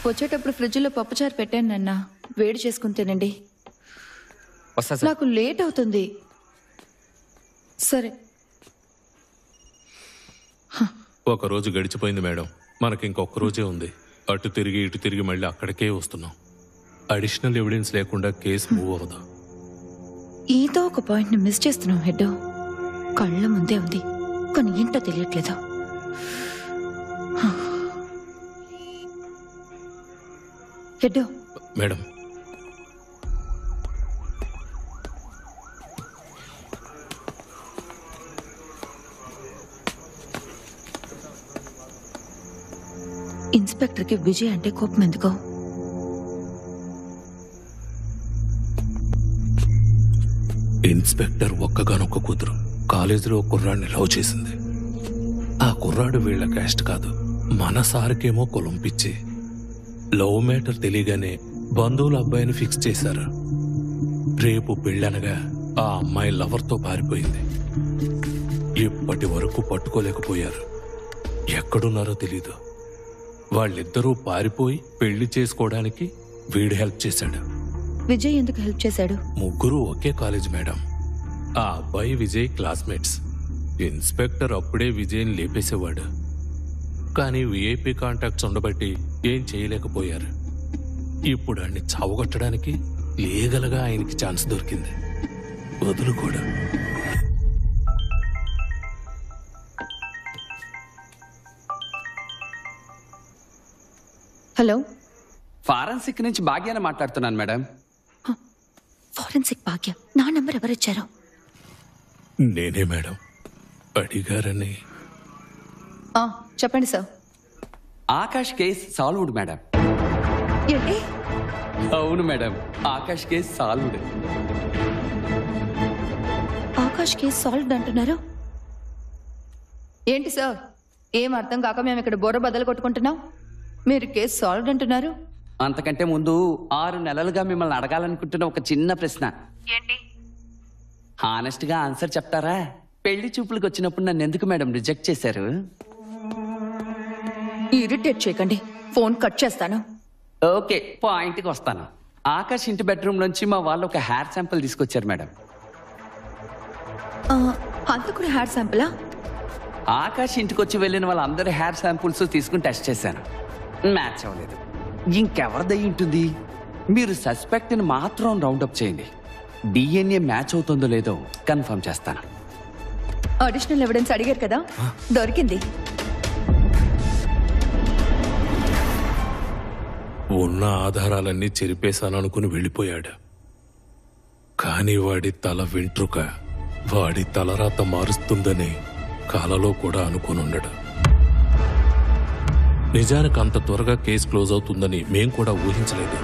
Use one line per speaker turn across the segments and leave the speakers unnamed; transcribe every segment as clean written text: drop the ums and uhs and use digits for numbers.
వచ్చేటప్పుడు ఫ్రిడ్జ్లో పప్పుచారు పెట్టాను నాన్న, వేడి చేసుకుని తినండి. నాకు లేట్ అవుతుంది. సరే.
ఒక రోజు గడిచిపోయింది మేడం, మనకి ఇంకొక రోజే ఉంది. అటు తిరిగి ఇటు తిరిగి మళ్ళీ అక్కడికే వస్తున్నాం. అడిషనల్ ఎవిడెన్స్ లేకుండా కేసు మూవ్ అవ్వదు.
ఏదో ఒక పాయింట్ ని మిస్ చేస్తున్నాం హెడ్. కళ్ళ ముందే ఉంది కానీ ఏంటో తెలియట్లేదు. హెడ్
మేడం,
ఇన్స్పెక్టర్కి విజయ్ అంటే కోపం ఎందుకో?
ఇన్స్పెక్టర్ ఒక్కగానొక్క కూతురు కాలేజీలో కుర్రాడిని లవ్ చేసింది. ఆ కుర్రాడు వీళ్ల క్యాస్ట్ కాదు, మన సార్కేమో కులం పిచ్చి. లవ్ మ్యాటర్ తెలియగానే బంధువుల అబ్బాయిని ఫిక్స్ చేశారు. రేపు పెళ్ళనగా ఆ అమ్మాయి లవర్తో పారిపోయింది. ఇప్పటి వరకు పట్టుకోలేకపోయారు. ఎక్కడున్నారో తెలీదు. వాళ్ళిద్దరూ పారిపోయి పెళ్లి చేసుకోవడానికి వీడు హెల్ప్ చేశాడు.
విజయ్ ఎందుకు హెల్ప్ చేశాడు?
ముగ్గురు ఒకే కాలేజ్ మేడం. ఆ అబ్బాయి విజయ్ క్లాస్మేట్స్. ఇన్స్పెక్టర్ అప్పుడే విజయ్ని లేపేసేవాడు. కానీ విఐపి కాంటాక్ట్స్ ఉండబట్టి ఏం చేయలేకపోయారు. ఇప్పుడు ఆయన్ని చావగొట్టడానికి లీగల్గా ఆయనకి ఛాన్స్ దొరికింది. వదులు కూడా.
హలో,
ఫారెన్సిక్ నుంచి భాగ్యాన్ని మాట్లాడుతున్నాను మేడం.
ఫారెన్సిక్ భాగ్య? నా నంబర్ ఎవరిచ్చారు?
నేనే మేడం. అడిగారని.
చెప్పండి sir.
Akash case solved madam.
ఏంటి?
అవును madam, Akash case solved.
Akash case solved అంటున్నారు? ఏంటి సార్, ఏం అర్థం కాక మేము ఇక్కడ బోర బద్దలు కొట్టుకుంటున్నాం. మీరు కేసు సాల్వ్డ్ అంటున్నారు.
అంతకంటే ముందు 6 నెలలుగా మిమ్మల్ని అడగాలనుకుంటున్న ఒక చిన్న ప్రశ్న.
ఏంటి?
హానెస్ట్ గా ఆన్సర్ చెప్తారా? పెళ్లి చూపులకు వచ్చినప్పుడు నన్ను ఎందుకు మేడం రిజెక్ట్ చేశారు?
ఇరిటేట్ చేయకండి, ఫోన్ కట్ చేస్తాను.
ఓకే, పాయింట్కి వస్తాను. ఆకాష్ ఇంటి బెడ్రూమ్ నుంచి మా వాళ్ళు ఒక హెయిర్ శాంపుల్ తీసుకొచ్చారు మేడం.
హంతకుడి హెయిర్ శాంపులా?
ఆకాష్ ఇంటికి వచ్చి వెళ్ళిన వాళ్ళందరూ హెయిర్ శాంపుల్స్ తీసుకుని టెస్ట్ చేశాను. మ్యాచ్ అవ్వలేదు. ఇంకెవరిదై ఉంటుంది? మీరు సస్పెక్ట్ని మాత్రం రౌండప్ చేయండి. డిఎన్ఏ మ్యాచ్ అవుతుందో లేదో కన్ఫర్మ్ చేస్తాను.
అడిషనల్ ఎవిడెన్స్ అడిగారు కదా, దొరికింది.
ఉన్న ఆధారాలన్నీ చెరిపేశాననుకుని వెళ్ళిపోయాడు. కాని వాడి తల వెంట్రుక వాడి తలరాత మారుస్తుందని కలలో కూడా అనుకునుండడు. నిజానికి అంత త్వరగా కేసు క్లోజ్ అవుతుందని మేం కూడా ఊహించలేదు.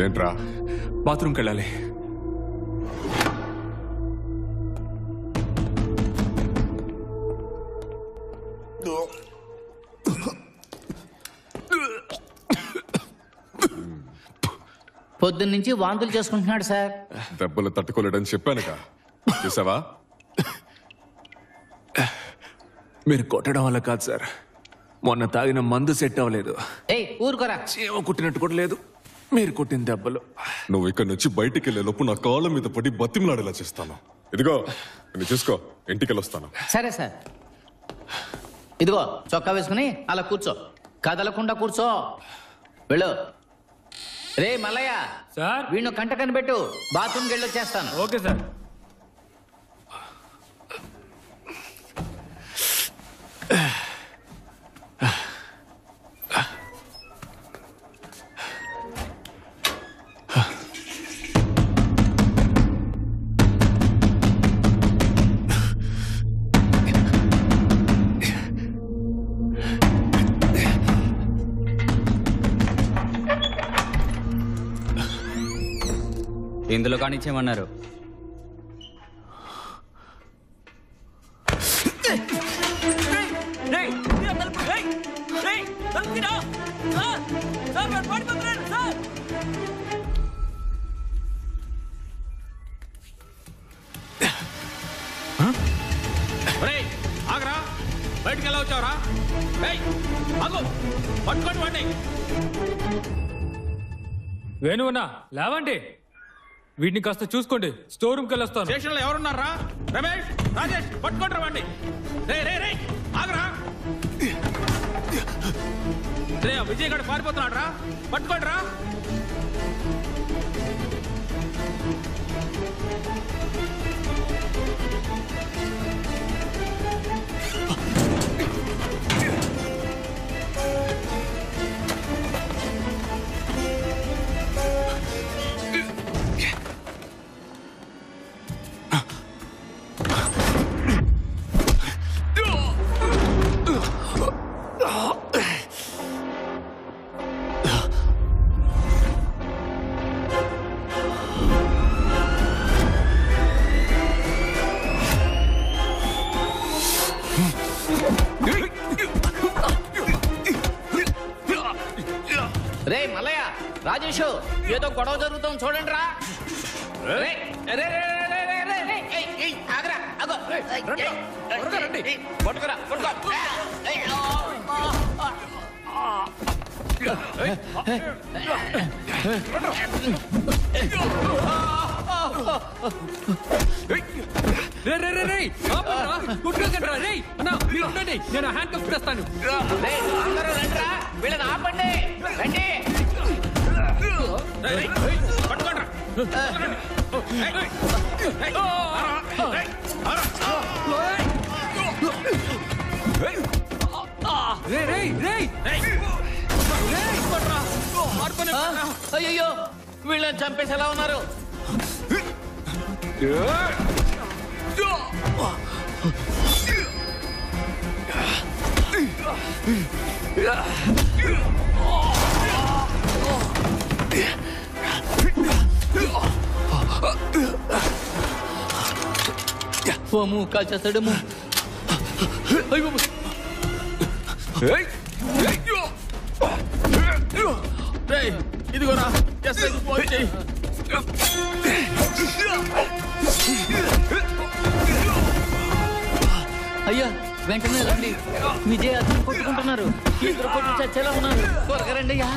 ఏంట్రా? బాత్రూమ్కి వెళ్ళాలి.
పొద్దున్నుంచి వాంతులు చేసుకుంటున్నాడు సార్.
దెబ్బలు తట్టుకోలేడని చెప్పానుగా, చూసావా?
మీరు కొట్టడం వల్ల కాదు సార్, మొన్న తాగిన మందు సెట్ అవ్వలేదు.
ఏయ్ ఊరుకోరా.
చీమ కుట్టినట్టు కూడా లేదు. మీరు కొట్టిన దెబ్బలు.
నువ్వు ఇక్కడ నుంచి బయటికి వెళ్ళే లోపు నా కాళ్ళ మీద పడి బతిమలాడేలా చేస్తాను. ఇదిగో నేను చూసుకో, ఇంటికి వెళ్ళొస్తాను.
సరే సార్. ఇదిగో చొక్కా వేసుకుని అలా కూర్చో, కదలకుండా కూర్చో. వెళ్ళు. రే మల్లయ్య సార్, వీణ్ణు కంట కనిపెట్టు, బాత్రూమ్కి వెళ్ళొచ్చేస్తాను.
Okay sir. ఇందులో కానిచ్చేయమన్నారు.
ఆగరా, బయటికి ఎలా వచ్చావరా? పట్టుకోండి వాడిని.
వేణువన్నా లేవండి, వీటిని కాస్త చూసుకోండి. స్టోర్ రూమ్కి వెళ్ళొస్తాను.
స్టేషన్ లో ఎవరున్నారా? రమేష్, రాజేష్, పట్టుకోండి వాడిని. రే ఆగరా. రే విజయ్ గడు పారిపోతున్నాడు రా, పట్టుకోండి రా.
రే మల్లయ్య, రాజేష్, ఏదో గొడవ జరుగుతాం చూడండి రా. పట్టుకురా పట్టుకో.
నేను హ్యాండ్ కప్ చేస్తాను.
అందరూ రండిరా, వీళ్ళని ఆపండి. రండి. అయ్యో, వీళ్ళని చంపేసి ఎలా ఉన్నారు? ఓము కాల్చేస్తాడేమో.
ఇదిగోరా, ఫోన్ చేయి.
అయ్యా వెంటనే రండి, విజయ్ అతను కొట్టుకుంటున్నారు. ఇద్దరు కొట్టు చచ్చేలా ఉన్నారు. త్వరగా రండి అయ్యా.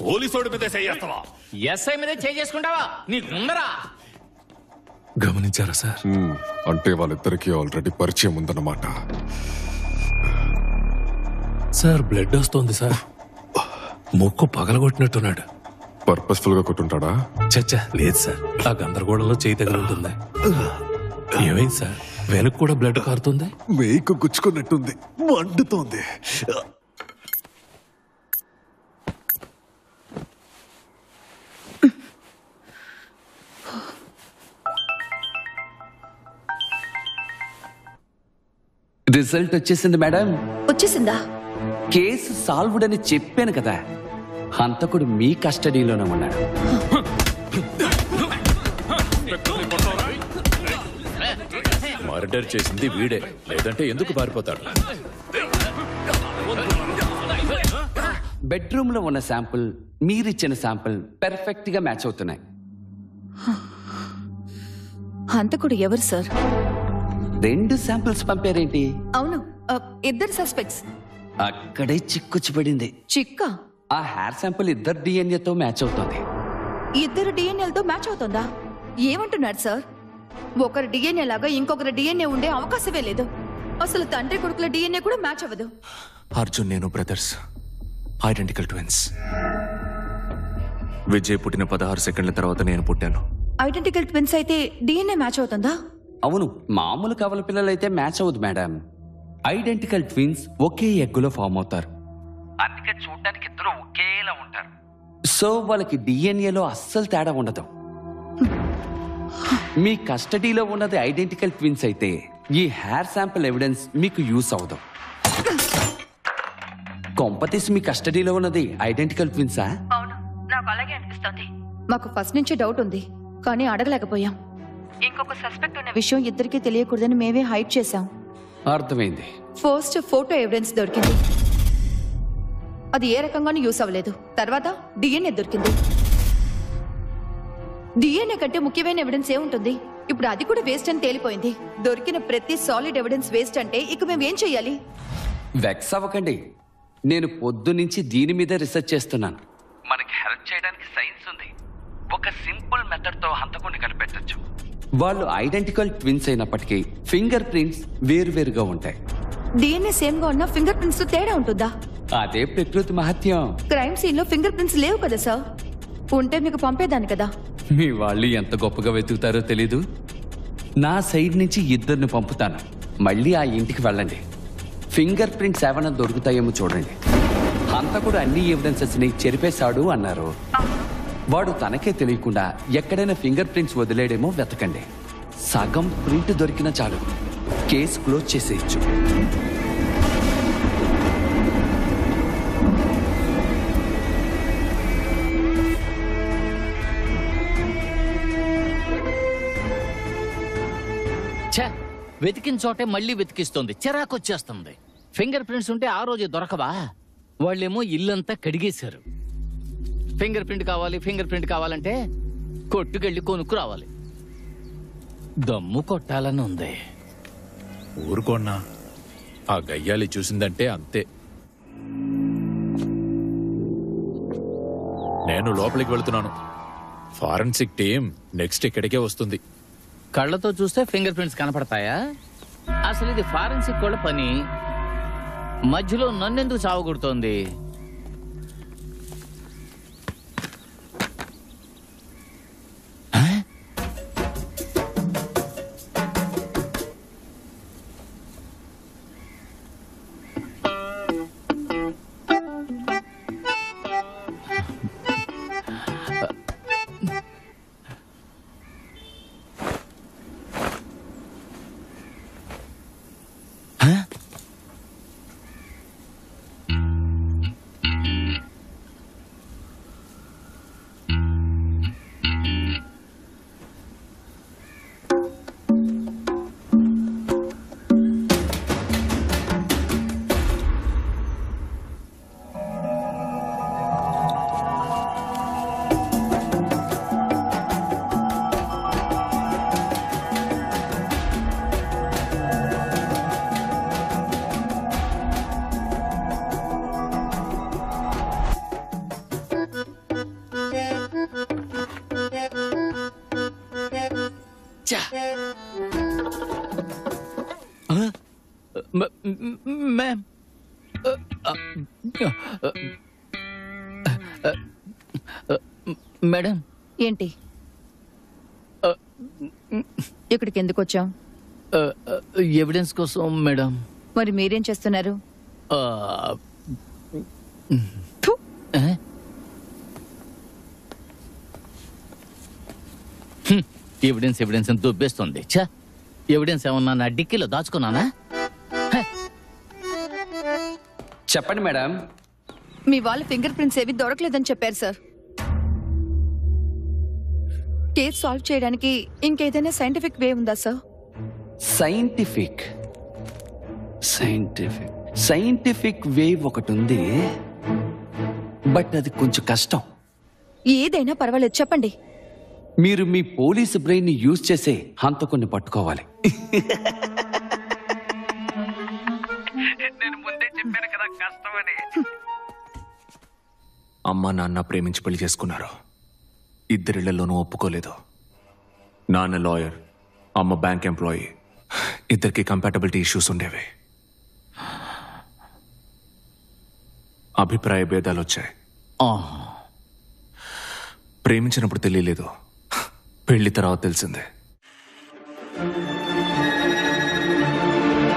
పోలీసోడి మీద చేస్తావా?
ఎస్ఐ మీద చేసుకుంటావా? నీకు ముందరా.
గమనించారా సార్?
అంటే వాళ్ళిద్దరికీ ఆల్రెడీ పరిచయం ఉందన్నమాట.
సార్ బ్లడ్ వస్తోంది సార్. ముక్కు పగలగొట్టినట్టున్నాడు.
పర్పస్ఫుల్ గా కొట్టుంటాడా?
చచ్చా లేదు సార్, ఆ గందరగోళంలో చేయి తగులుంటుంది. ఏమైంది సార్? వెనక్కి కూడా బ్లడ్ కారుతుంది.
మేకు గుచ్చుకున్నట్టుంది, మండుతోంది.
రిజల్ట్ వచ్చేసింది మేడం.
వచ్చేసిందా?
కేసు సాల్వ్డ్ అని చెప్పాను కదా. హంతకుడు మీ కస్టడీలోనే ఉన్నాడు.
మర్డర్ చేసింది వీడే, లేదంటే ఎందుకు పారిపోతాడు?
బెడ్రూమ్ లో ఉన్న శాంపుల్, మీరిచ్చిన శాంపుల్ పెర్ఫెక్ట్ గా మ్యాచ్ అవుతున్నాయి.
హంతకుడు ఎవరు సార్?
2 శాంపిల్స్ పంపారేంటి?
అవును, ఇద్దరు సస్పెక్ట్స్.
అక్కడే చిక్కుచ్చి పడింది.
చిక్క
ఆ హెయిర్ శాంపుల్ ఇద్దరు డిఎన్ఏతో మ్యాచ్ అవుతుంది.
ఇద్దరు డిఎన్ఏలతో మ్యాచ్ అవుతుందా? ఏమంటున్నారు సార్? ఒకరి డిఎన్ఏ లాగా ఇంకొకరి డిఎన్ఏ ఉండే అవకాశమే లేదు. అసలు తండ్రి కొడుకుల డిఎన్ఏ కూడా మ్యాచ్ అవ్వదు.
అర్జున్ నేను బ్రదర్స్, ఐడెంటికల్ ట్విన్స్. విజయ్ పుట్టిన 16 సెకండ్ల తర్వాత నేను పుట్టాను.
ఐడెంటికల్ ట్విన్స్ అయితే డిఎన్ఏ మ్యాచ్ అవుతుందా?
అవును, మామూలు కవల పిల్లలైతే మ్యాచ్ అవ్వదు మేడం. ఐడెంటికల్ ట్విన్స్ ఒకే ఎగ్గులో ఫామ్ అవుతారు. అందుకే చూడడానికి ఇద్దరు ఒకేలా ఉంటారు. సో వాళ్ళకి డిఎన్ఏలో అస్సలు తేడా ఉండదు. మీ కస్టడీలో ఉన్నది ఐడెంటికల్ ట్విన్స్ అయితే ఈ హెయిర్ శాంపుల్ ఎవిడెన్స్ మీకు యూస్ అవ్వదు. కొంపతీసి మీ కస్టడీలో ఉన్నది ఐడెంటికల్ ట్విన్సా?
అవును, నాకు అలాగే అనిపిస్తుంది. మాకు ఫస్ట్ నుంచి డౌట్ ఉంది, కానీ అడగలేకపోయాం. ఇంకొక సస్పెక్ట్ ఉన్న విషయం ఇద్దరికీ తెలియకూడదని మేమే హైడ్ చేశాం.
అర్థమైంది.
ఫస్ట్ ఫోటో ఎవిడెన్స్ దొరికింది, అది ఏ రకంగానూ యూస్ అవ్వలేదు. తర్వాత డిఎన్ఏ దొరికింది. డిఎన్ఏ కంటే ముఖ్యమైన ఎవిడెన్స్ ఏముంటుంది? ఇప్పుడు అది కూడా వేస్ట్ అని తేలిపోయింది. దొరికిన ప్రతి సాలిడ్ ఎవిడెన్స్ వేస్ట్ అంటే ఇక మేము ఏం చెయ్యాలి?
వెక్స్ అవ్వకండి, నేను పొద్దు నుంచి దీని మీద రీసెర్చ్ చేస్తున్నాను. మనకి హెల్ప్ చేయడానికి సైన్స్ ఉంది. ఒక సింపుల్ మెథడ్ తో హంతకుడిని కనిపెట్టొచ్చు. వాళ్ళు ఐడెంటికల్ ట్విన్స్ అయినప్పటికీ ఫింగర్ ప్రింట్స్ వేరువేరుగా ఉంటాయి.
డిఎన్ఏ సేమ్ గా ఉన్న ఫింగర్ ప్రింట్స్ తేడా ఉంటుందా?
అదే ప్రకృతి మహత్యం.
క్రైమ్ సీన్ లో ఫింగర్ ప్రింట్స్ లేవు కదా సార్? ఉంటే మీకు పంపేదాన్ని కదా.
మీ వాళ్ళు ఎంత గొప్పగా వెతుకుతారో తెలీదు. నా సైడ్ నుంచి ఇద్దరిని పంపుతాను. మళ్ళీ ఆ ఇంటికి వెళ్ళండి. ఫింగర్ ప్రింట్స్ ఏమైనా దొరుకుతాయేమో చూడండి. హంతకుడు అన్ని ఎవిడెన్సెస్ ని చెరిపేశాడు అన్నారు. వాడు తనకే తెలియకుండా ఎక్కడైనా ఫింగర్ ప్రింట్స్ వదిలేడేమో వెతకండి. సగం ప్రింట్ దొరికినా చాలు, కేసు క్లోజ్ చేసేయచ్చు.
వెతికిన చోటే మళ్ళీ వెతికిస్తుంది, చిరాకొచ్చేస్తుంది. ఫింగర్ ప్రింట్స్ ఉంటే ఆ రోజే దొరకవా? వాళ్ళేమో ఇల్లంతా కడిగేశారు. ఫింగర్ ప్రింట్ కావాలంటే కొట్టుకెళ్ళి కొనుక్కు రావాలి. దమ్ము కొట్టాలని ఉంది.
ఊరుకోన్నా, ఆ గయ్యాలి చూసిందంటే అంతే. నేను లోపలికి వెళ్తున్నాను. ఫారెన్సిక్ టీం నెక్స్ట్ ఇక్కడికే వస్తుంది.
కళ్ళతో చూస్తే ఫింగర్ ప్రింట్స్ కనపడతాయా? అసలు ఇది ఫారెన్సిక్ వాళ్ళ పని. మధ్యలో నన్నెందుకు చావగొడుతోంది? Ma'am, madam.
ఏంటి ఇక్కడికి ఎందుకు వచ్చాం?
ఎవిడెన్స్ కోసం మేడం.
మరి మీరేం చేస్తున్నారు?
ఎవిడెన్స్ అని దుబ్బేస్తుంది. ఛా, ఎవిడెన్స్ ఏమన్నా నా డిక్కీలో దాచుకున్నానా?
చెప్పండి మేడం.
మీ వాళ్ళ ఫింగర్ ప్రింట్స్ ఏవి దొరకలేదని చెప్పారు సార్. కేసు సాల్వ్ చేయడానికి ఇంకేదైనా సైంటిఫిక్ వే ఉందా సార్?
సైంటిఫిక్ వే ఒకటి ఉంది, బట్ అది కొంచెం కష్టం.
ఏదైనా పర్వాలేదు, చెప్పండి.
మీరు మీ పోలీసు బ్రెయిన్ ని యూజ్ చేసే హంతకుడిని పట్టుకోవాలి. నేను ముందే చెప్పాను కదా కష్టమని.
అమ్మ నాన్న ప్రేమించి పెళ్లి చేసుకున్నారు. ఇద్దరిళ్లలోనూ ఒప్పుకోలేదు. నాన్న లాయర్, అమ్మ బ్యాంక్ ఎంప్లాయీ. ఇద్దరికి కంపాటబిలిటీ ఇష్యూస్ ఉండేవి. అభిప్రాయ భేదాలు వచ్చాయి. ప్రేమించినప్పుడు తెలియలేదు, పెళ్లి తర్వాత తెలిసిందే.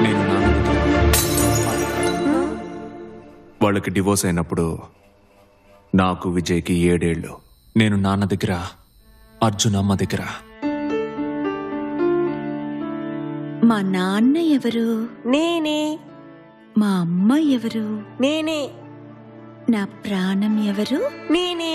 నేను నాన్న వాళ్ళకి డివోర్స్ అయినప్పుడు నాకు విజయ్కి 7 ఏళ్ళు. నేను నాన్న దగ్గర, అర్జున్ అమ్మ దగ్గర.
మా నాన్న ఎవరు?
నేనే.
మా అమ్మ ఎవరు?
నేనే.
నా ప్రాణం ఎవరు?
నేనే.